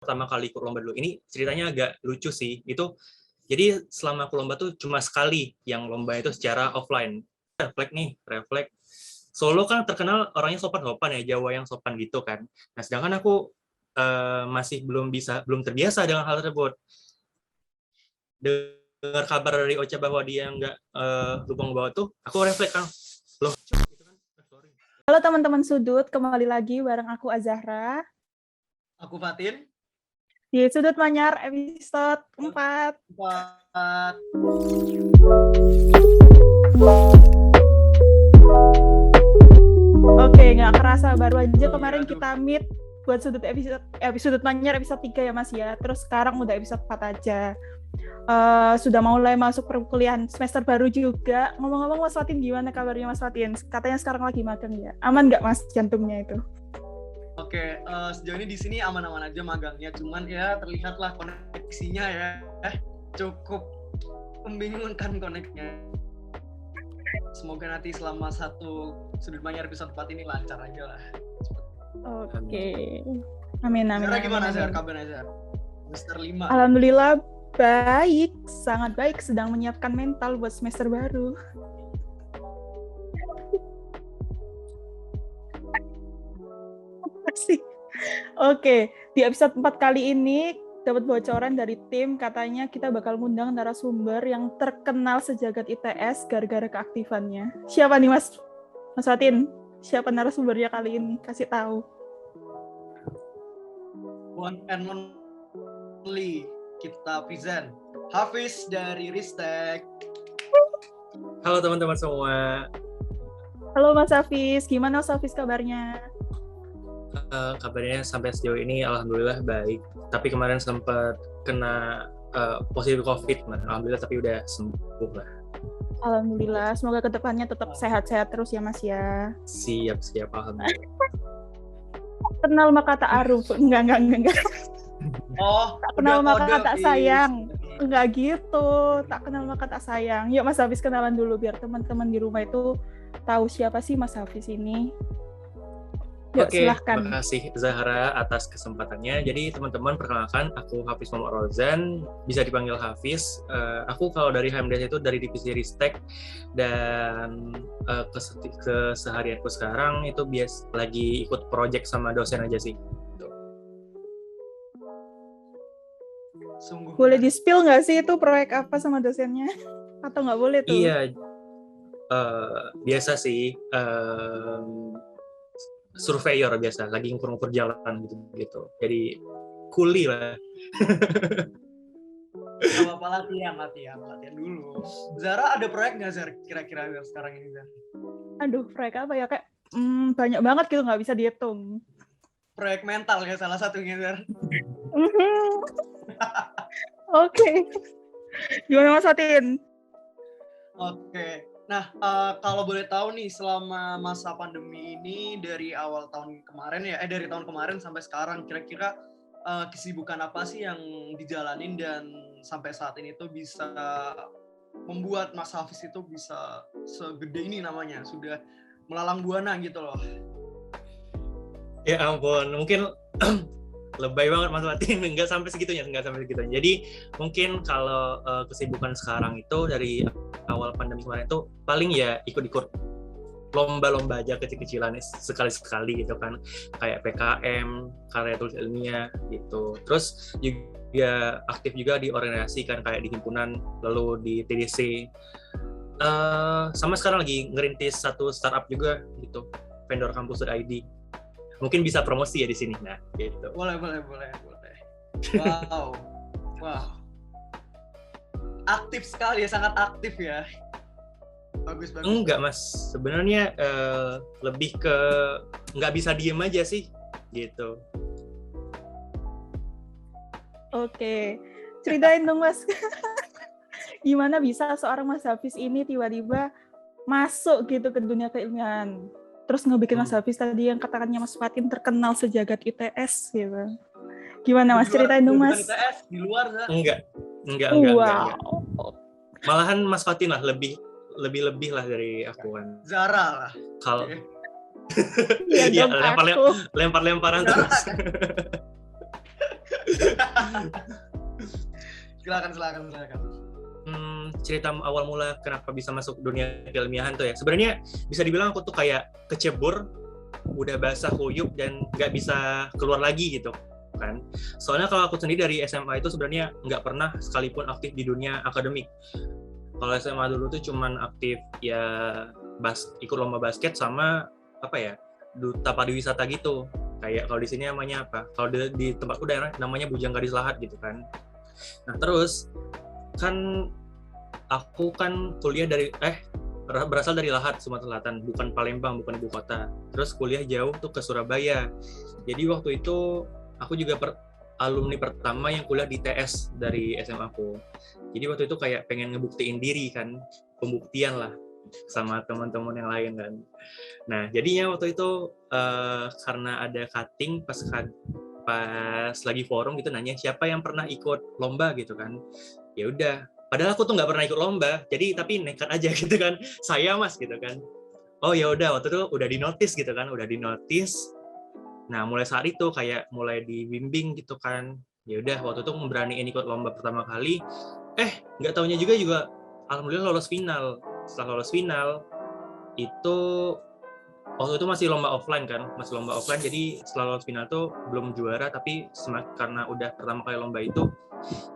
pertama kali ikut lomba dulu. Ini ceritanya agak lucu sih. Itu jadi selama aku lomba tuh cuma sekali yang lomba itu secara offline. Refleks. Solo kan terkenal orangnya sopan-sopan ya, Jawa yang sopan gitu kan. Nah, sedangkan aku masih belum terbiasa dengan hal tersebut. Dengar kabar dari Ocha bahwa dia nggak lupa ngebawa tuh, aku refleks kan, loh, gitu kan. Sorry. Halo teman-teman Sudut, kembali lagi bareng aku Azahra. Aku Fatin. Di Sudut Manyar episode 4. Oke, nggak kerasa baru aja kemarin kita meet buat Sudut Manyar episode 3 ya Mas ya. Terus sekarang udah episode 4 aja. Sudah mulai masuk perkuliahan semester baru juga. Ngomong-ngomong Mas Fatin, gimana kabarnya Mas Fatin? Katanya sekarang lagi magang ya. Aman nggak Mas jantungnya itu? Oke, sejauh ini di sini aman-aman aja magangnya, cuman ya terlihatlah koneksinya ya cukup membingungkan koneknya. Semoga nanti selama satu Sudut Manyar episode 4 ini lancar aja lah. Oke. Amin. Zara gimana Zara? Kabarnya Zara? Semester 5. Alhamdulillah baik, sangat baik, sedang menyiapkan mental buat semester baru. Oke, di episode 4 kali ini dapat bocoran dari tim, katanya kita bakal ngundang narasumber yang terkenal sejagat ITS gara-gara keaktifannya. Siapa nih Mas Fatin? Siapa narasumbernya kali ini? Kasih tahu. One and only, kita present Hafiz dari Ristek. Halo teman-teman semua. Halo Mas Hafiz, gimana Mas Hafiz kabarnya? Kabarnya sampai sejauh ini alhamdulillah baik. Tapi kemarin sempat kena positif COVID, alhamdulillah tapi udah sembuh lah. Alhamdulillah, semoga kedepannya tetap sehat-sehat terus ya Mas ya. Siap, alhamdulillah. Kenal maka tak aruf, enggak. Oh, tak kenal maka tak sayang. Enggak gitu, tak kenal maka tak sayang. Yuk Mas Hafiz kenalan dulu biar teman-teman di rumah itu tahu siapa sih Mas Hafiz ini. Yuk, Oke, silahkan. Terima kasih Zahra atas kesempatannya. Jadi teman-teman, perkenalkan, aku Hafiz Muhammad Rozan, bisa dipanggil Hafiz. Aku kalau dari HMDS itu dari divisi Ristek, dan keseharianku sekarang itu lagi ikut project sama dosen aja sih. Sungguh. Boleh di-spill nggak sih itu proyek apa sama dosennya? Atau nggak boleh tuh? Iya, biasa sih. Surveyor biasa, lagi ngukur-ngukur jalan gitu. Jadi kuli lah. Gak apa-apa, latihan dulu. Zara ada proyek nggak Zara kira-kira sekarang ini Zara? Aduh, proyek apa ya, kayak banyak banget gitu, nggak bisa dihitung. Proyek mental ya salah satunya Zara. Oke. Gimana Mas Fatin? Oke. Nah, kalau boleh tahu nih, selama masa pandemi ini dari tahun kemarin sampai sekarang, kira-kira kesibukan apa sih yang dijalanin dan sampai saat ini tuh bisa membuat Mas Hafiz itu bisa segede ini namanya, sudah melalang buana gitu loh. Ya ampun, mungkin lebay banget Mas Fatin, nggak sampai segitunya. Jadi mungkin kalau kesibukan sekarang itu dari awal pandemi kemarin itu paling ya ikut-ikut lomba-lomba aja kecil-kecilan sekali-sekali gitu kan, kayak PKM, karya tulis ilmiah gitu. Terus juga aktif juga di organisasi kan, kayak di himpunan, lalu di TDC. Sama sekarang lagi ngerintis satu startup juga gitu, vendor kampus.id. Mungkin bisa promosi ya di sini. Nah, gitu. Boleh. Wow. Aktif sekali ya, sangat aktif ya. Bagus. Enggak Mas, sebenarnya lebih ke nggak bisa diem aja sih, gitu. Oke, ceritain dong Mas. Gimana bisa seorang Mas Hafiz ini tiba-tiba masuk gitu ke dunia keilmian? Terus ngebikin Mas Hafiz tadi yang katakannya Mas Fatin terkenal sejagat ITS gitu. Gimana Mas, ceritain dong Mas? ITS di luar Enggak. Malahan Mas Fatin lah lebih lah dari aku kan. Zara lah. Kalau ya, lempar-lemparan terus. Silakan. Cerita awal mula kenapa bisa masuk dunia keilmiahan tuh ya. Sebenarnya bisa dibilang aku tuh kayak kecebur, udah basah kuyup dan nggak bisa keluar lagi gitu kan. Soalnya kalau aku sendiri dari SMA itu sebenarnya nggak pernah sekalipun aktif di dunia akademik. Kalau SMA dulu tuh cuman aktif ya ikut lomba basket sama apa ya, duta pariwisata gitu. Kayak kalau di sini namanya apa? Kalau di tempatku daerah namanya Bujang Gadis Lahat gitu kan. Nah terus kan aku kan kuliah berasal dari Lahat, Sumatera Selatan, bukan Palembang, bukan ibu kota. Terus kuliah jauh tuh ke Surabaya. Jadi waktu itu aku juga alumni pertama yang kuliah di TS dari SMA aku. Jadi waktu itu kayak pengen ngebuktiin diri kan, pembuktian lah sama teman-teman yang lain kan. Nah jadinya waktu itu karena ada cutting pas lagi forum gitu nanya siapa yang pernah ikut lomba gitu kan. Ya udah, padahal aku tuh nggak pernah ikut lomba, jadi tapi nekat aja gitu kan, saya mas gitu kan. Oh ya udah, waktu itu udah dinotis gitu kan, Nah mulai saat itu kayak mulai dibimbing gitu kan. Ya udah waktu itu beraniin ikut lomba pertama kali. Nggak taunya juga alhamdulillah lolos final. Setelah lolos final itu waktu itu masih lomba offline, jadi setelah lolos final tuh belum juara, tapi karena udah pertama kali lomba itu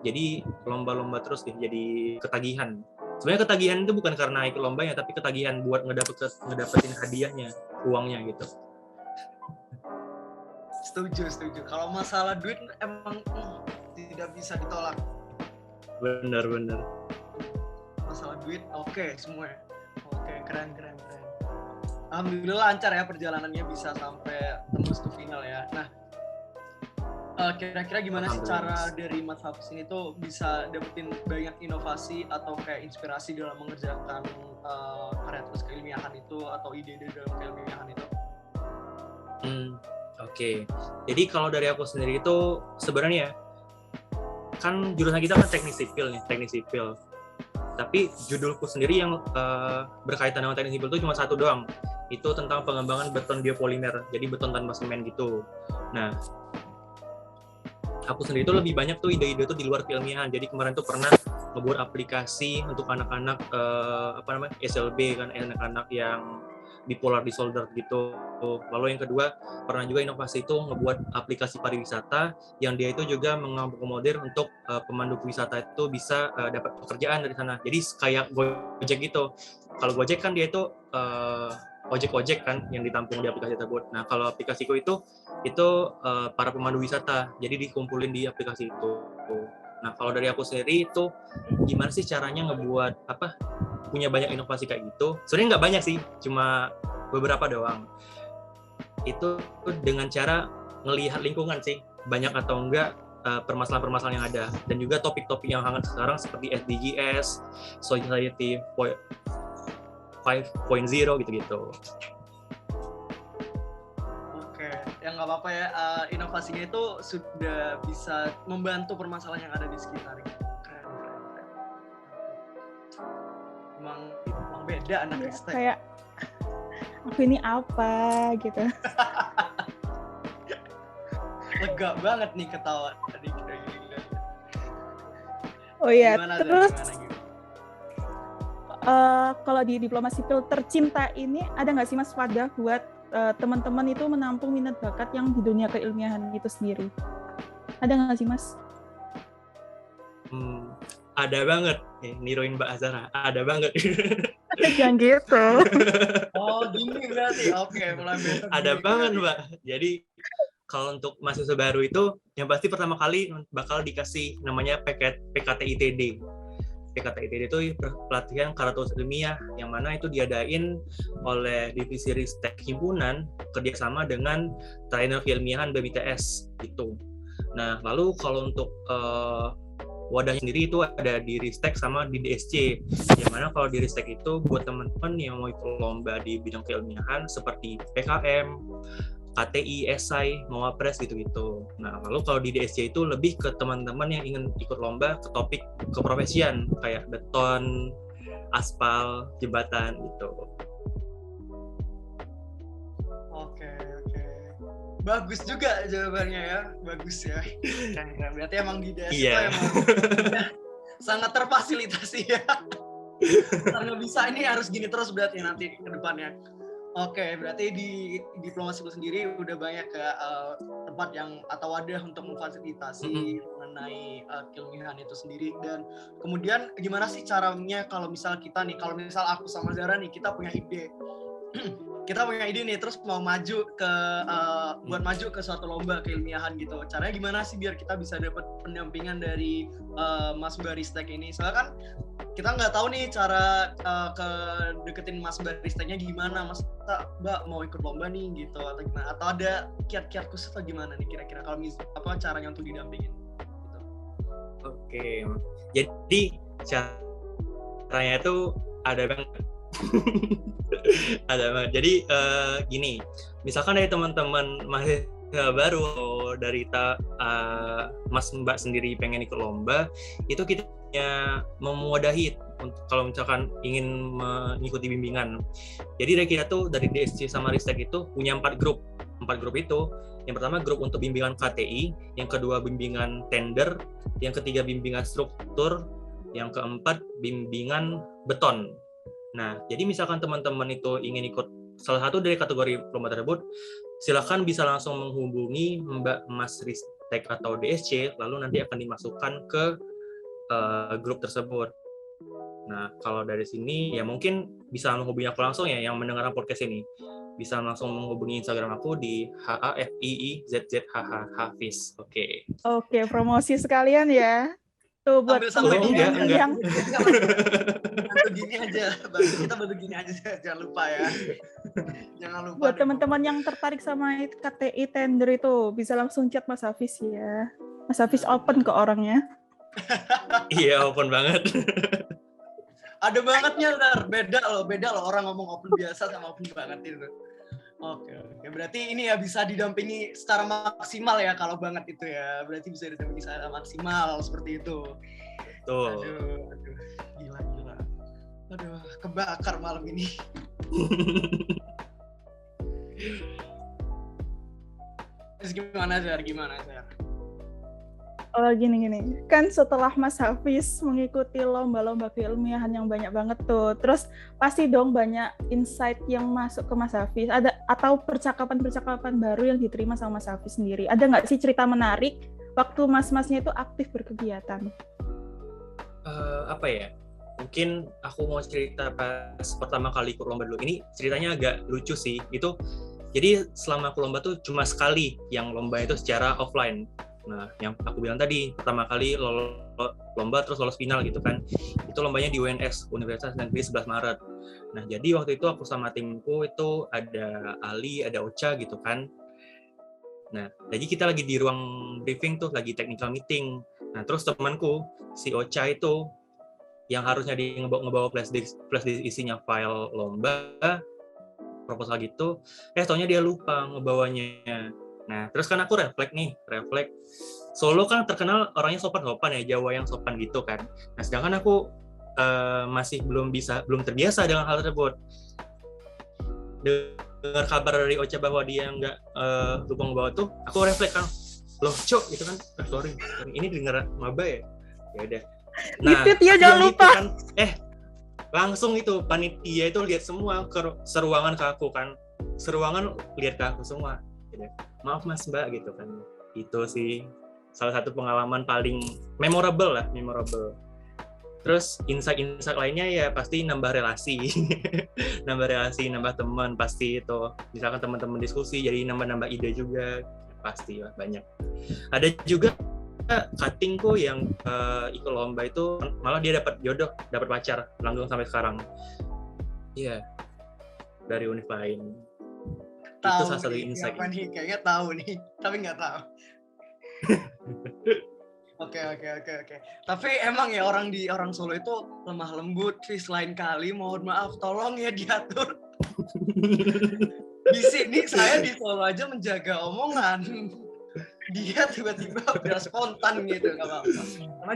jadi lomba-lomba terus deh, jadi ketagihan. Sebenarnya ketagihan itu bukan karena ikut lombanya, tapi ketagihan buat ngedapetin hadiahnya, uangnya gitu. Setuju. Kalau masalah duit emang tidak bisa ditolak. Bener. Masalah duit, oke, semua. Oke, keren. Alhamdulillah lancar ya perjalanannya, bisa sampai tembus ke final ya. Nah, kira-kira gimana sih cara dari Mas Hafiz ini tuh bisa dapetin banyak inovasi atau kayak inspirasi dalam mengerjakan karya tulis keilmiahan itu atau ide-ide dalam keilmiahan itu? Oke. Jadi kalau dari aku sendiri itu sebenarnya kan jurusan kita kan teknik sipil. Tapi judulku sendiri yang berkaitan dengan teknik sipil itu cuma satu doang. Itu tentang pengembangan beton biopolimer. Jadi beton tanpa semen gitu. Nah, aku sendiri itu lebih banyak tuh ide-ide tuh di luar keilmiahan. Jadi kemarin tuh pernah ngebuat aplikasi untuk anak-anak SLB kan, anak-anak yang bipolar disorder gitu. Lalu yang kedua pernah juga inovasi itu ngebuat aplikasi pariwisata yang dia itu juga mengakomodir untuk pemandu wisata itu bisa dapat pekerjaan dari sana. Jadi kayak Gojek gitu. Kalau Gojek kan dia itu ojek-ojek kan yang ditampung di aplikasi tersebut. Nah kalau aplikasiku itu para pemandu wisata, jadi dikumpulin di aplikasi itu. Nah kalau dari aku sendiri itu gimana sih caranya ngebuat punya banyak inovasi kayak gitu? Sebenarnya nggak banyak sih, cuma beberapa doang. Itu dengan cara ngelihat lingkungan sih, banyak atau enggak permasalahan-permasalahan yang ada, dan juga topik-topik yang hangat sekarang seperti SDGs, Society 5.0 gitu-gitu. Oke, yang nggak apa-apa ya, inovasinya itu sudah bisa membantu permasalahan yang ada di sekitar. Keren. Emang beda anak Ristek. Kayak aku ini apa gitu. Lega banget nih ketawa tadi kita gila. Oh iya, terus kalau di diploma sipil tercinta ini ada nggak sih Mas wadah buat teman-teman itu menampung minat bakat yang di dunia keilmiahan itu sendiri? Ada nggak sih Mas? Ada banget, niruin Mbak Azhara, ada banget. Jangan gitu. Oh gini berarti, oke mulai besok. Ada banget Mbak, jadi kalau untuk mahasiswa baru itu yang pasti pertama kali bakal dikasih namanya PKTITD. PKTITD itu pelatihan karya tulis ilmiah yang mana itu diadain oleh divisi Ristek Himpunan kerjasama dengan trainer keilmiahan BMITS gitu. Nah lalu kalau untuk wadahnya sendiri itu ada di Ristek sama di DSC, yang mana kalau di Ristek itu buat teman-teman yang mau ikut lomba di bidang keilmiahan seperti PKM, KTI, esai, mawapres gitu-gitu. Nah, lalu kalau di DSC itu lebih ke teman-teman yang ingin ikut lomba ke topik keprofesian kayak beton, aspal, jembatan gitu. Oke. Bagus juga jawabannya ya, bagus ya. Nah, berarti emang di DS itu Iya. emang sangat terfasilitasi ya. Karena bisa ini harus gini terus berarti nanti ke depannya. Oke, berarti di diplomasiku sendiri udah banyak tempat yang atau wadah untuk memfasilitasi mengenai keilmiahan itu sendiri. Dan kemudian gimana sih caranya kalau misal kita nih, kalau misal aku sama Zara nih, kita punya ide. Kita punya ide nih, terus mau maju ke buat maju ke suatu lomba keilmiahan gitu. Caranya gimana sih biar kita bisa dapat pendampingan dari Mas Baristek ini? Soalnya kan kita nggak tahu nih cara ke deketin Mas Baristeknya gimana. Mas Mbak mau ikut lomba nih gitu atau gimana? Atau ada kiat-kiat khusus atau gimana nih kira-kira kalau apa caranya untuk didampingin? Gitu. Oke. Jadi caranya itu ada banget. Ada banget. Jadi gini, misalkan dari teman-teman mahasiswa baru dari Mas Mbak sendiri pengen ikut lomba, itu kita memudahi kalau misalkan ingin mengikuti bimbingan. Jadi dari kita tuh dari DSC sama Ristek itu punya 4 grup. 4 grup itu, yang pertama grup untuk bimbingan KTI, yang kedua bimbingan tender, yang ketiga bimbingan struktur, yang keempat bimbingan beton. Nah, jadi misalkan teman-teman itu ingin ikut salah satu dari kategori lomba tersebut, silakan bisa langsung menghubungi Mbak Mas Ristek atau DSC, lalu nanti akan dimasukkan ke grup tersebut. Nah, kalau dari sini ya mungkin bisa menghubungi aku langsung ya yang mendengarkan podcast ini. Bisa langsung menghubungi Instagram aku di HAFIIZZHH Hafiz. Oke, promosi sekalian ya. Tuh buat teman-teman yang bantu gini aja, bantu gini aja, jangan lupa ya. Jangan lupa. Buat teman-teman yang tertarik sama KTI tender itu bisa langsung chat Mas Hafiz ya. Mas Hafiz open ke orangnya. Iya, open banget. Ada bangetnya, beda loh orang ngomong open biasa sama open banget itu. Oke. Berarti ini ya bisa didampingi secara maksimal ya kalau banget itu ya. Berarti bisa didampingi secara maksimal seperti itu. Tuh. Aduh. Gila. Aduh, kebakar malam ini. Terus gimana, Zar? Oh gini, kan setelah Mas Hafiz mengikuti lomba-lomba keilmiahan yang banyak banget tuh, terus pasti dong banyak insight yang masuk ke Mas Hafiz, ada atau percakapan-percakapan baru yang diterima sama Mas Hafiz sendiri. Ada nggak sih cerita menarik waktu mas-masnya itu aktif berkegiatan? Apa ya? Mungkin aku mau cerita pas pertama kali ikut lomba dulu. Ini ceritanya agak lucu sih. Itu jadi selama aku lomba tuh cuma sekali yang lomba itu secara offline. Nah, yang aku bilang tadi, pertama kali lomba terus lolos final gitu kan. Itu lombanya di UNS, Universitas Negeri 11 Maret. Nah, jadi waktu itu aku sama timku itu ada Ali, ada Ocha gitu kan. Nah, jadi kita lagi di ruang briefing tuh, lagi technical meeting. Nah, terus temanku, si Ocha itu, yang harusnya ngebawa flash disk isinya file lomba, proposal gitu, taunya dia lupa ngebawanya. Nah, terus kan aku refleks. Solo kan terkenal orangnya sopan ya, Jawa yang sopan gitu kan. Nah, sedangkan aku masih belum terbiasa dengan hal tersebut. Dengar kabar dari Ocha bahwa dia nggak lupa ngebawa tuh, aku refleks kan, loh Cok, gitu kan, sorry, ini dengar maba ya? Ya udah. Nah, ya jangan lupa. Kan, langsung itu panitia itu lihat semua seruangan ke aku kan, seruangan lihat ke aku semua. Maaf Mas Mbak gitu kan. Itu sih salah satu pengalaman paling memorable. Terus insight lainnya ya pasti nambah relasi. nambah teman pasti itu. Misalkan teman-teman diskusi jadi nambah ide juga pasti lah banyak. Ada juga cuttingku yang ikut lomba itu malah dia dapat jodoh, dapat pacar, langgeng sampai sekarang. Iya. Dari univ lain. Itu salah satu insight. Kayaknya tahu nih, tapi nggak tahu. Oke. Tapi emang ya orang Solo itu lemah lembut, Fis, lain kali mohon maaf tolong ya diatur. Di sini saya di Solo aja menjaga omongan. Dia tiba-tiba udah spontan gitu, nggak apa-apa.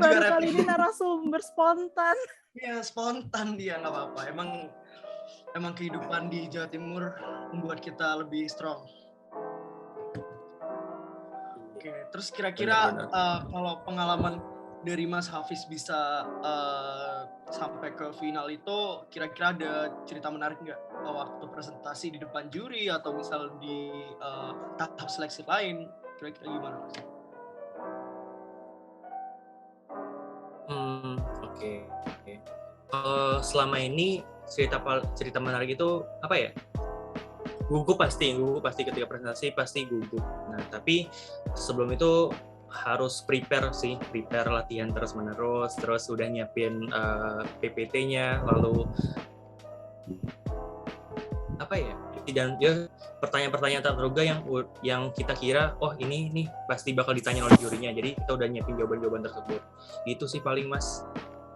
Baru kali ini narasumber spontan. Iya, spontan dia, nggak apa-apa. Emang kehidupan di Jawa Timur membuat kita lebih strong. Oke, terus kira-kira Benar-benar. kalau pengalaman dari Mas Hafiz bisa sampai ke final itu, kira-kira ada cerita menarik nggak waktu presentasi di depan juri atau misal di tahap seleksi lain? Kira-kira gimana Mas? Oke. Kalau selama ini cerita menarik itu apa ya? Gugup pasti ketika presentasi pasti gugup. Nah, tapi sebelum itu harus prepare latihan terus-menerus, terus udah nyiapin PPT-nya, lalu apa ya? Dan ya pertanyaan-pertanyaan terduga yang kita kira ini nih pasti bakal ditanya oleh jurinya. Jadi kita udah nyiapin jawaban-jawaban tersebut. Itu sih paling Mas.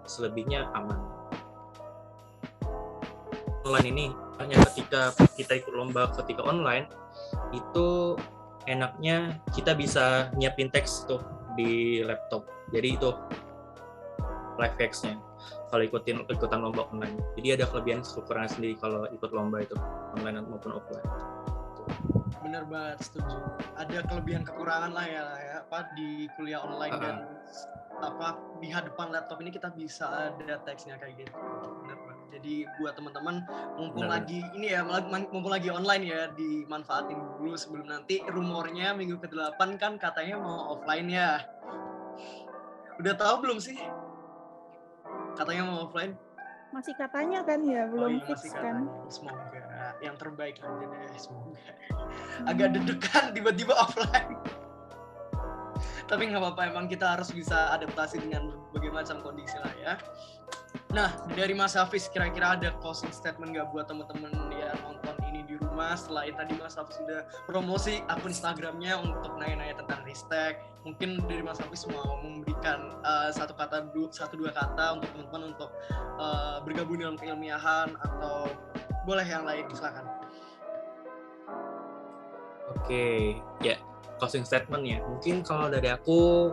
Selebihnya aman. Online ini hanya ketika kita ikut lomba ketika online itu enaknya kita bisa nyiapin teks tuh di laptop. Jadi itu live text-nya kalau ikutan lomba online. Jadi ada kelebihan kekurangan sendiri kalau ikut lomba itu online maupun offline. Bener banget, setuju. Ada kelebihan kekurangan lah ya di kuliah online dan di hadapan laptop ini kita bisa ada teksnya kayak gitu. Bener banget. Jadi buat teman-teman mumpung lagi online ya, dimanfaatin dulu sebelum nanti rumornya minggu ke-8 kan katanya mau offline ya. Udah tahu belum sih? Katanya mau offline? Masih katanya kan ya, belum fix kan. Semoga yang terbaik aja deh, semoga. Agak deg-degan tiba-tiba offline. Tapi nggak apa-apa, emang kita harus bisa adaptasi dengan berbagai macam kondisi lah ya. Nah, dari Mas Hafiz kira-kira ada closing statement nggak buat teman-teman yang nonton ini di rumah? Selain tadi Mas Hafiz sudah promosi akun Instagramnya untuk nanya-nanya tentang Ristek, mungkin dari Mas Hafiz mau memberikan satu dua kata untuk teman-teman untuk bergabung dalam keilmiahan atau boleh yang lain, silakan. Oke, ya closing statement ya. Mungkin kalau dari aku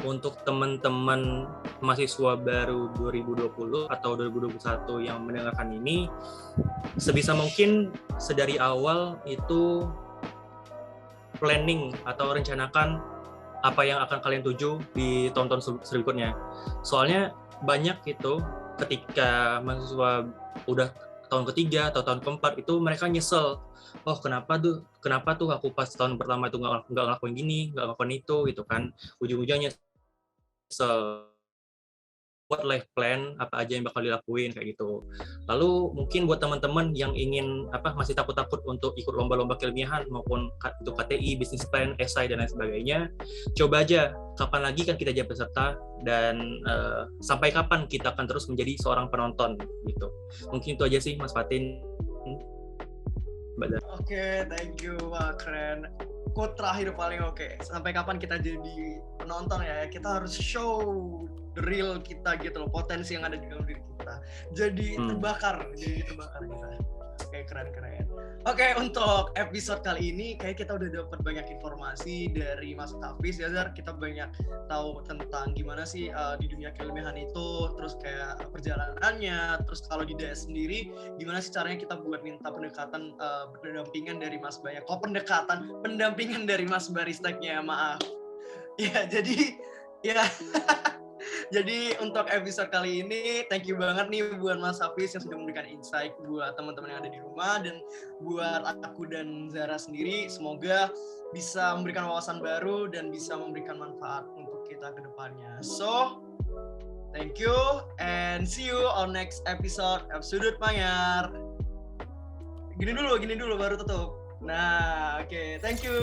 untuk teman-teman mahasiswa baru 2020 atau 2021 yang mendengarkan ini, sebisa mungkin sedari awal itu planning atau rencanakan apa yang akan kalian tuju di tahun-tahun berikutnya. Soalnya banyak itu ketika mahasiswa udah tahun ketiga atau tahun keempat itu mereka nyesel. Kenapa tuh aku pas tahun pertama itu nggak ngelakuin gini, nggak ngelakuin itu gitu kan. Ujung-ujungnya buat life plan apa aja yang bakal dilakuin kayak gitu. Lalu mungkin buat teman-teman yang ingin masih takut-takut untuk ikut lomba-lomba keilmiahan maupun itu KTI, business plan, esai dan lain sebagainya, coba aja kapan lagi kan kita jadi peserta dan sampai kapan kita akan terus menjadi seorang penonton gitu. Mungkin itu aja sih Mas Fatin. Oke, thank you. Wah, keren. Quote terakhir paling oke. Sampai kapan kita jadi penonton ya? Kita harus show the real kita gitu loh, potensi yang ada di dalam diri kita. Jadi terbakar kita. Oke, keren. Oke, untuk episode kali ini kayak kita udah dapat banyak informasi dari Mas Hafiz ya, Zar. Kita banyak tahu tentang gimana sih di dunia keilmiahan itu, terus kayak perjalanannya, terus kalau di DS sendiri gimana sih caranya kita buat minta pendekatan pendampingan dari Mas Banyak. Pendampingan dari Mas Baristeknya, maaf. Ya, jadi Jadi untuk episode kali ini, thank you banget nih buat Mas Hafiz yang sudah memberikan insight buat teman-teman yang ada di rumah, dan buat aku dan Zara sendiri, semoga bisa memberikan wawasan baru dan bisa memberikan manfaat untuk kita ke depannya. So, thank you and see you on next episode of Sudut Manyar. Gini dulu baru tutup. Nah, oke, thank you.